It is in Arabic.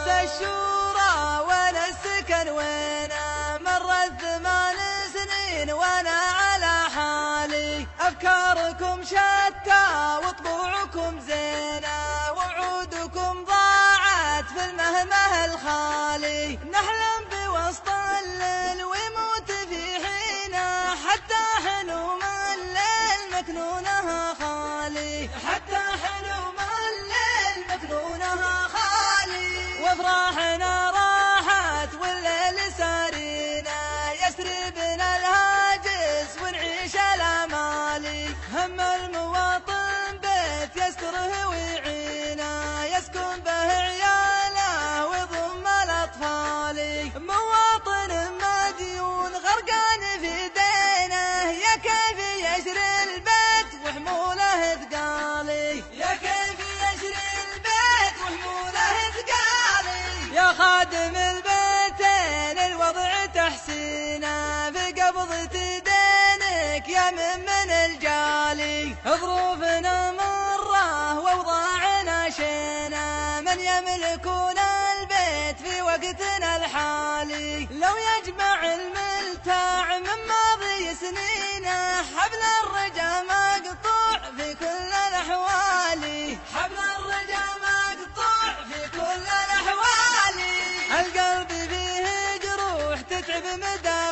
ناس الشورى وين السكن وينا، مرت 8 سنين وانا على حالي. افكاركم شتى وطبوعكم زينة، وعودكم ضاعت في المهمه الخالي. نحلم بوسط الليل ويموت في حينه، حتى حلم الليل مكنونها خالي، حتى حلم الليل مكنونها خالي. وافراحنا راحت والليل سارينا، يسري بنا الهاجس ونعيش الامالي. هم المواطن بيت يستره ويعينا، يسكن به عياله ويضم الاطفال. مواطن مديون غرقان في دينه، يا كيف يشري البيت وحموله ثقالي، يا كيف يشري البيت وحموله ثقالي. يا خادم البيتين الوضع تحسينه، في قبضة دينك يا من الجالي. ظروفنا مرة واوضاعنا شينه، من يملكون البيت في وقتنا الحالي. لو يجمع الملتاع من ماضي سنينه، حبل الرجا مقطوع في كل الاحوال، حبل الرجا مقطوع في كل الاحوال. القلب فيه جروح تتعب مدى